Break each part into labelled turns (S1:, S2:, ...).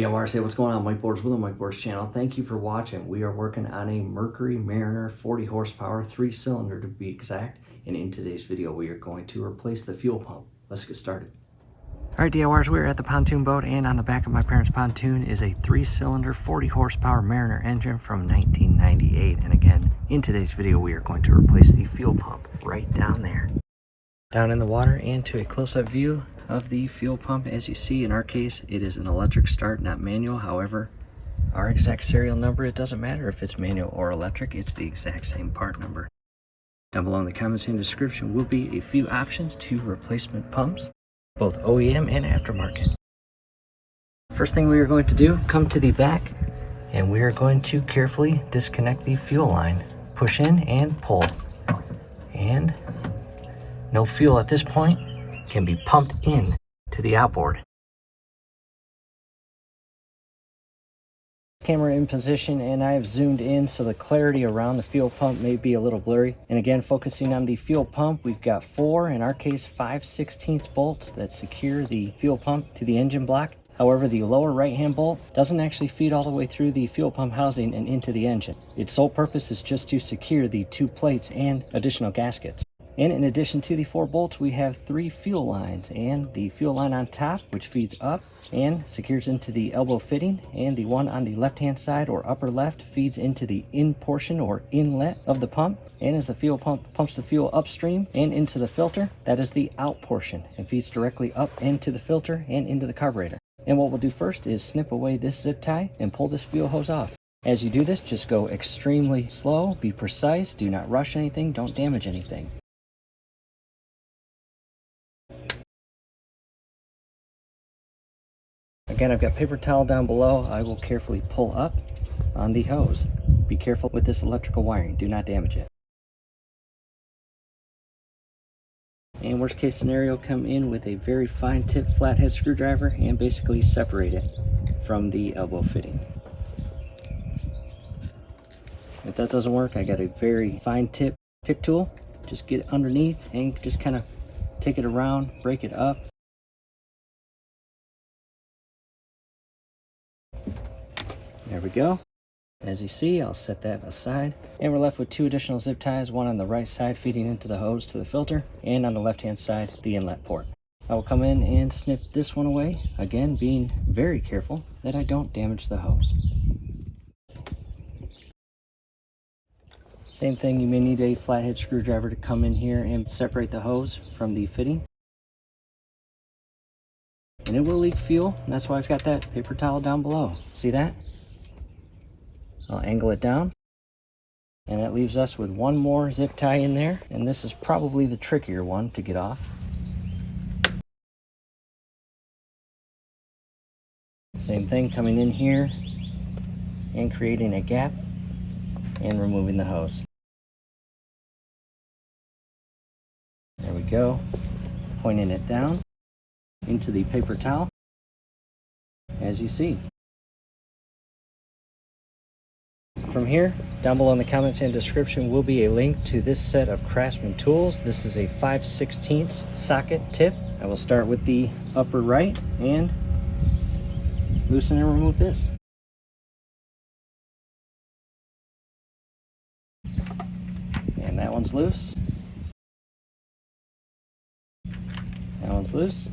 S1: DIY, say what's going on, Whiteboards with the Whiteboards channel. Thank you for watching. We are working on a Mercury Mariner 40 horsepower 3-cylinder to be exact. And in today's video, we are going to replace the fuel pump. Let's get started. All right, DIYers, we're at the pontoon boat, and on the back of my parents' pontoon is a 3-cylinder 40 horsepower Mariner engine from 1998. And again, in today's video, we are going to replace the fuel pump right down there. Down in the water, and to a close-up view of the fuel pump. As you see, in our case, it is an electric start, not manual. However, our exact serial number, it doesn't matter if it's manual or electric, it's the exact same part number. Down below in the comments and description will be a few options to replacement pumps, both OEM and aftermarket. First thing we are going to do, come to the back, and we are going to carefully disconnect the fuel line. Push in and pull. And no fuel at this point can be pumped in to the outboard. Camera in position, and I have zoomed in so the clarity around the fuel pump may be a little blurry. And again, focusing on the fuel pump, we've got 4, in our case 5/16 bolts that secure the fuel pump to the engine block. However, the lower right hand bolt doesn't actually feed all the way through the fuel pump housing and into the engine. Its sole purpose is just to secure the 2 plates and additional gaskets. And in addition to the 4 bolts, we have 3 fuel lines, and the fuel line on top, which feeds up and secures into the elbow fitting, and the one on the left hand side or upper left feeds into the in portion or inlet of the pump. And as the fuel pump pumps the fuel upstream and into the filter, that is the out portion and feeds directly up into the filter and into the carburetor. And what we'll do first is snip away this zip tie and pull this fuel hose off. As you do this, just go extremely slow, be precise, do not rush anything, don't damage anything. Again, I've got paper towel down below. I will carefully pull up on the hose. Be careful with this electrical wiring. Do not damage it. And worst case scenario, come in with a very fine tip flathead screwdriver and basically separate it from the elbow fitting. If that doesn't work, I got a very fine tip pick tool. Just get it underneath and just kind of take it around, break it up. There we go. As you see, I'll set that aside. And we're left with 2 additional zip ties, one on the right side feeding into the hose to the filter, and on the left hand side, the inlet port. I will come in and snip this one away, again being very careful that I don't damage the hose. Same thing, you may need a flathead screwdriver to come in here and separate the hose from the fitting. And it will leak fuel, and that's why I've got that paper towel down below. See that? I'll angle it down, and that leaves us with 1 more zip tie in there, and this is probably the trickier one to get off. Same thing, coming in here and creating a gap and removing the hose. There we go, pointing it down into the paper towel, as you see. From here, down below in the comments and description will be a link to this set of Craftsman tools. This is a 5/16 socket tip. I will start with the upper right and loosen and remove this. And that one's loose. That one's loose.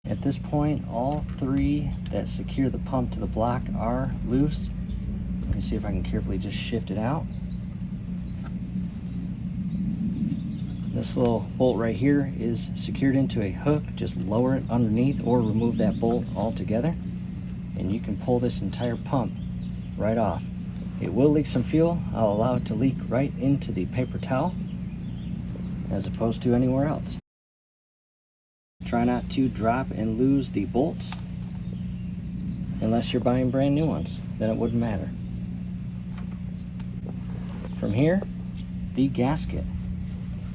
S1: At this point, all 3 that secure the pump to the block are loose. Let me see if I can carefully just shift it out. This little bolt right here is secured into a hook. Just lower it underneath or remove that bolt altogether, and you can pull this entire pump right off. It will leak some fuel. I'll allow it to leak right into the paper towel as opposed to anywhere else. Try not to drop and lose the bolts unless you're buying brand new ones, then it wouldn't matter. From here, the gasket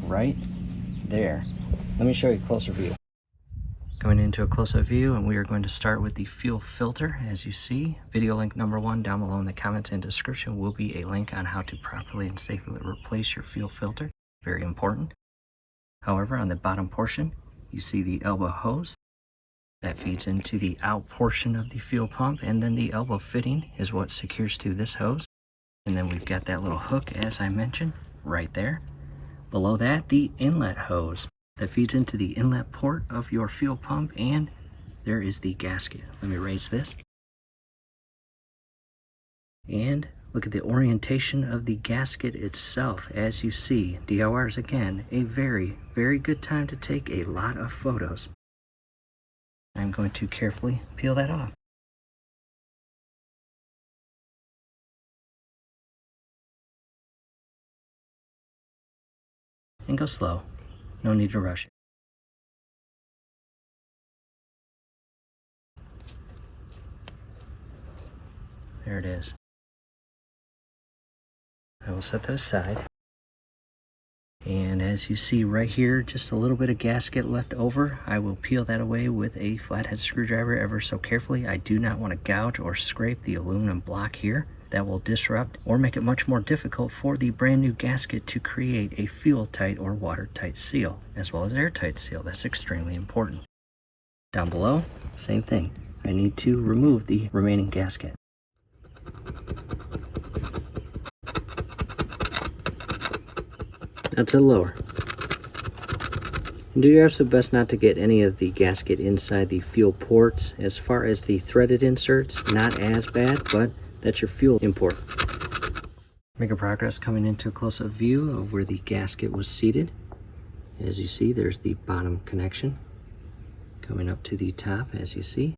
S1: right there. Let me show you a closer view. Going into a close-up view, and we are going to start with the fuel filter. As you see, video link number 1 down below in the comments and description will be a link on how to properly and safely replace your fuel filter. Very important. However, on the bottom portion, you see the elbow hose. that feeds into the out portion of the fuel pump, and then the elbow fitting is what secures to this hose. And then we've got that little hook, as I mentioned, right there. Below that, the inlet hose that feeds into the inlet port of your fuel pump, and there is the gasket. Let me raise this. And look at the orientation of the gasket itself. As you see, DIYers, again, a very, very good time to take a lot of photos. I'm going to carefully peel that off. And go slow. No need to rush it. There it is. I will set that aside. And as you see right here, just a little bit of gasket left over. I will peel that away with a flathead screwdriver ever so carefully. I do not want to gouge or scrape the aluminum block here. That will disrupt or make it much more difficult for the brand new gasket to create a fuel tight or watertight seal, as well as airtight seal. That's extremely important. Down below, same thing. I need to remove the remaining gasket. Now to the lower. And do your absolute best not to get any of the gasket inside the fuel ports. As far as the threaded inserts, not as bad, but that's your fuel import. Making progress coming into a close-up view of where the gasket was seated. As you see, there's the bottom connection coming up to the top, as you see.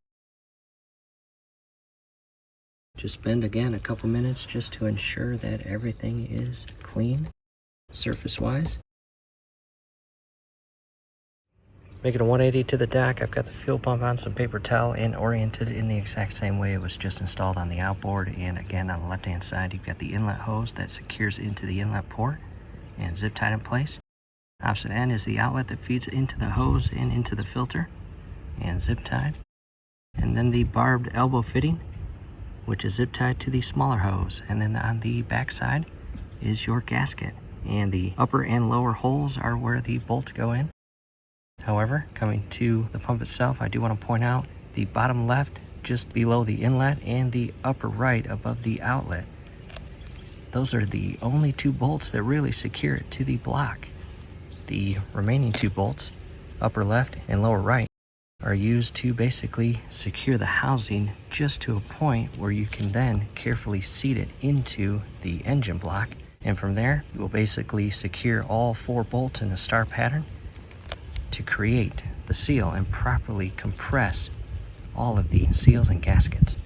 S1: Just spend, again, a couple minutes just to ensure that everything is clean, surface-wise. Making a 180 to the deck. I've got the fuel pump on some paper towel and oriented in the exact same way it was just installed on the outboard. And again, on the left-hand side, you've got the inlet hose that secures into the inlet port and zip tied in place. Opposite end is the outlet that feeds into the hose and into the filter and zip tied. And then the barbed elbow fitting, which is zip tied to the smaller hose. And then on the back side is your gasket. And the upper and lower holes are where the bolts go in. However, coming to the pump itself, I do want to point out the bottom left just below the inlet and the upper right above the outlet. Those are the only two bolts that really secure it to the block. The remaining two bolts, upper left and lower right, are used to basically secure the housing just to a point where you can then carefully seat it into the engine block. And from there, you will basically secure all four bolts in a star pattern to create the seal and properly compress all of the seals and gaskets.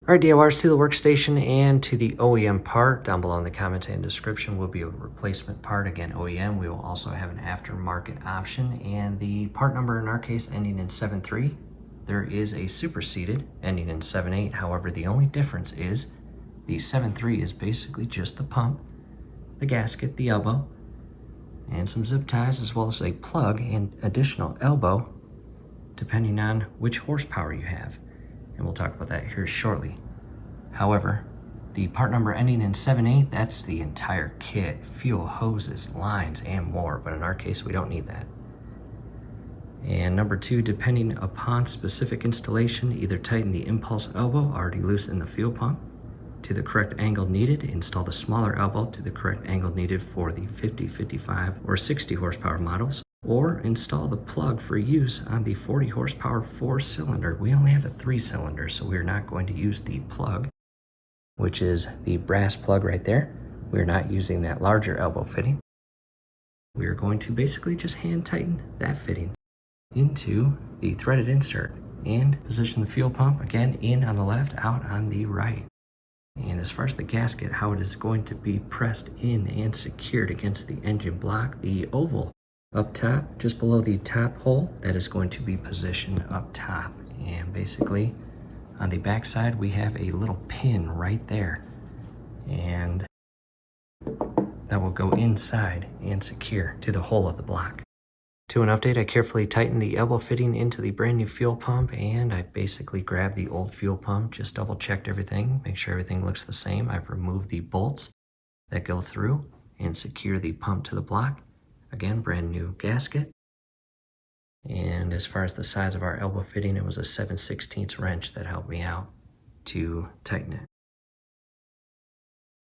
S1: Alright, DIYers, to the workstation and to the OEM part. Down below in the comments and description will be a replacement part. Again, OEM. We will also have an aftermarket option, and the part number in our case ending in 73. There is a superseded ending in 78. However, the only difference is the 73 is basically just the pump, the gasket, the elbow, and some zip ties, as well as a plug and additional elbow, depending on which horsepower you have. And we'll talk about that here shortly. However, the part number ending in 78, that's the entire kit, fuel, hoses, lines, and more. But in our case, we don't need that. And number 2, depending upon specific installation, either tighten the impulse elbow already loose in the fuel pump to the correct angle needed. Install the smaller elbow to the correct angle needed for the 50, 55, or 60 horsepower models. Or install the plug for use on the 40 horsepower 4-cylinder. We only have a 3-cylinder, so we're not going to use the plug, which is the brass plug right there. We're not using that larger elbow fitting. We are going to basically just hand tighten that fitting into the threaded insert and position the fuel pump, again, in on the left, out on the right. And as far as the gasket, how it is going to be pressed in and secured against the engine block, the oval up top, just below the top hole, that is going to be positioned up top. And basically, on the back side, we have a little pin right there. And that will go inside and secure to the hole of the block. To an update, I carefully tightened the elbow fitting into the brand new fuel pump, and I basically grabbed the old fuel pump, just double checked everything, make sure everything looks the same. I've removed the bolts that go through and secure the pump to the block. Again, brand new gasket. And as far as the size of our elbow fitting, it was a 7/16 wrench that helped me out to tighten it.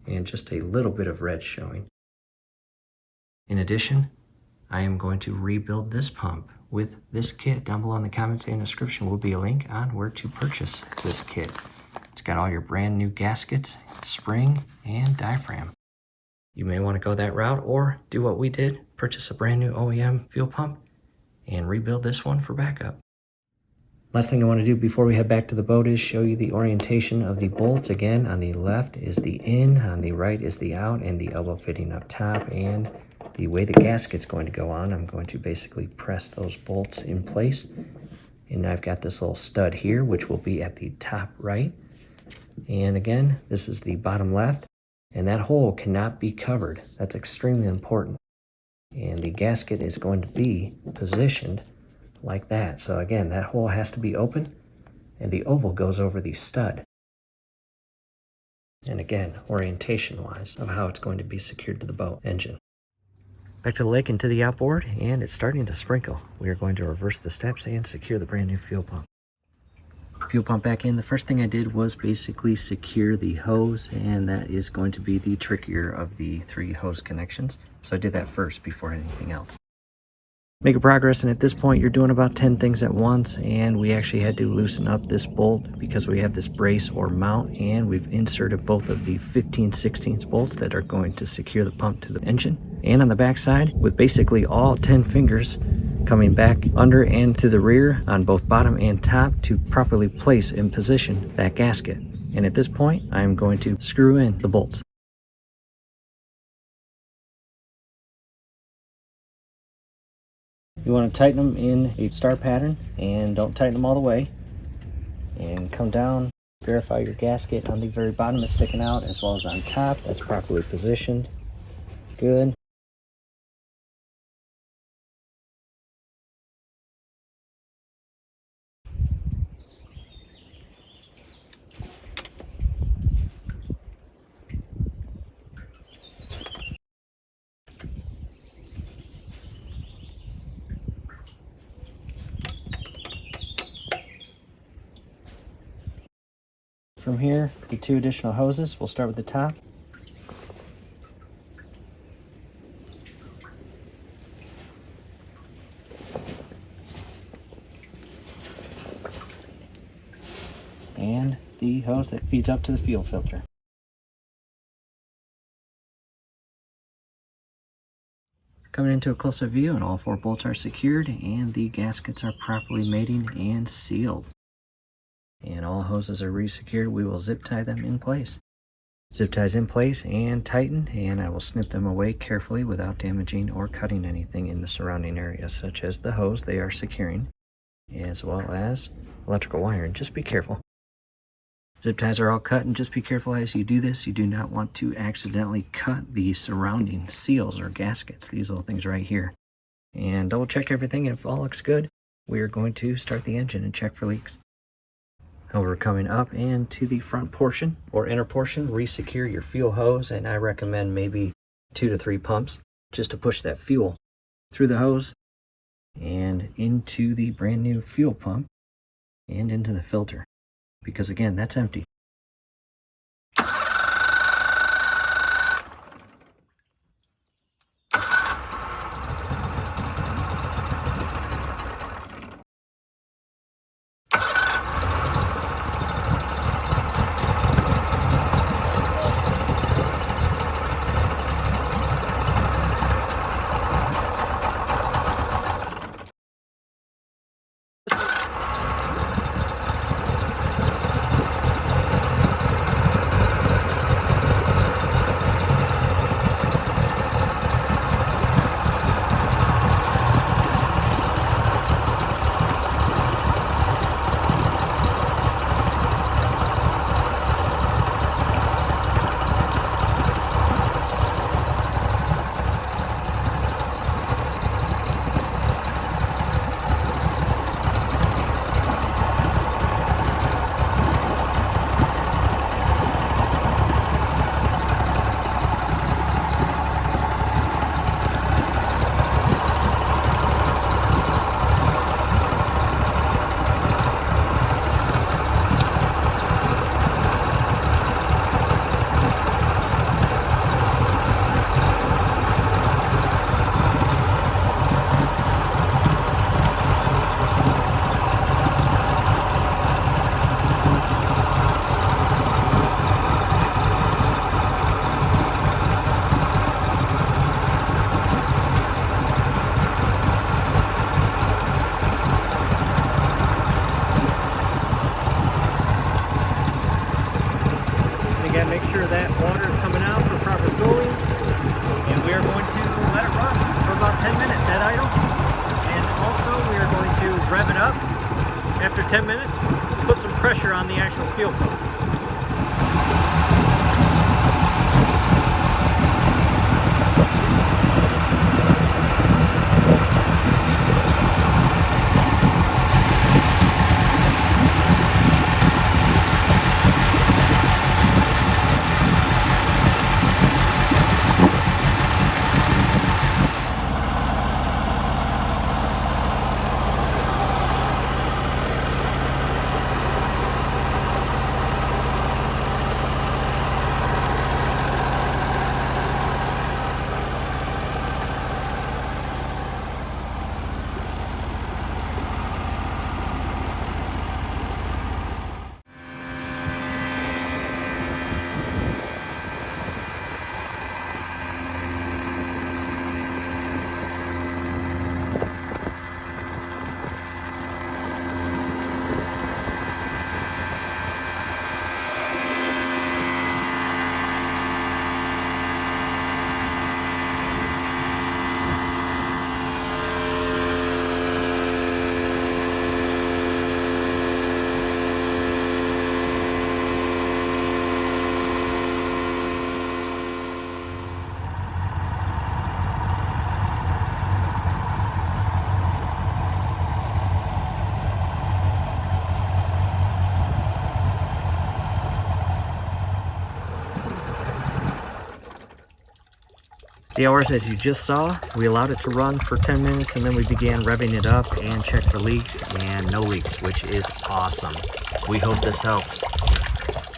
S1: And just a little bit of red showing. In addition, I am going to rebuild this pump with this kit. Down below in the comments and description will be a link on where to purchase this kit. It's got all your brand new gaskets, spring, and diaphragm. You may want to go that route or do what we did, purchase a brand new OEM fuel pump and rebuild this one for backup. Last thing I want to do before we head back to the boat is show you the orientation of the bolts. Again, on the left is the in, on the right is the out, and the elbow fitting up top. And the way the gasket's going to go on, I'm going to basically press those bolts in place. And I've got this little stud here, which will be at the top right. And again, this is the bottom left, and that hole cannot be covered. That's extremely important. And the gasket is going to be positioned like that. So again, that hole has to be open, and the oval goes over the stud. And again, orientation-wise of how it's going to be secured to the boat engine. Back to the lake and to the outboard, and it's starting to sprinkle. We are going to reverse the steps and secure the brand new fuel pump. Fuel pump back in. The first thing I did was basically secure the hose, and that is going to be the trickier of the 3 hose connections. So I did that first before anything else. Making progress, and at this point you're doing about 10 things at once, and we actually had to loosen up this bolt because we have this brace or mount, and we've inserted both of the 15/16 bolts that are going to secure the pump to the engine. And on the back side, with basically all 10 fingers coming back under and to the rear on both bottom and top to properly place and position that gasket. And at this point, I'm going to screw in the bolts. You want to tighten them in a star pattern, and don't tighten them all the way. And come down, verify your gasket on the very bottom is sticking out as well as on top. That's properly positioned. Good. From here, the 2 additional hoses. We'll start with the top. And the hose that feeds up to the fuel filter. Coming into a closer view, and all 4 bolts are secured, and the gaskets are properly mating and sealed. And all hoses are re-secured. We will zip tie them in place. Zip ties in place and tighten, and I will snip them away carefully without damaging or cutting anything in the surrounding area, such as the hose they are securing, as well as electrical wire. And just be careful. Zip ties are all cut, and just be careful as you do this. You do not want to accidentally cut the surrounding seals or gaskets, these little things right here. And double check everything, and if all looks good, we are going to start the engine and check for leaks. However, coming up and to the front portion or inner portion, re-secure your fuel hose, and I recommend maybe 2 to 3 pumps just to push that fuel through the hose and into the brand new fuel pump and into the filter, because again, that's empty. make sure that water is coming out for proper cooling. And we are going to let it run for about 10 minutes at idle. And also we are going to rev it up after 10 minutes, put some pressure on the actual fuel pump. The hours, as you just saw, we allowed it to run for 10 minutes and then we began revving it up and checked for leaks, and no leaks, which is awesome. We hope this helps.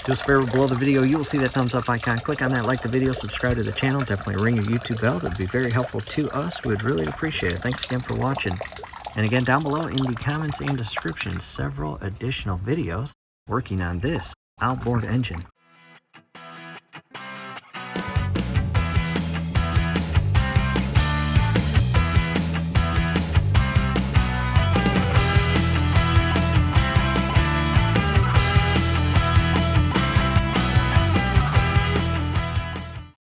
S1: Do us a favor, below the video you will see that thumbs up icon. Click on that, like the video, subscribe to the channel, definitely ring your YouTube bell. That would be very helpful to us. We would really appreciate it. Thanks again for watching. And again, down below in the comments and description, several additional videos working on this outboard engine.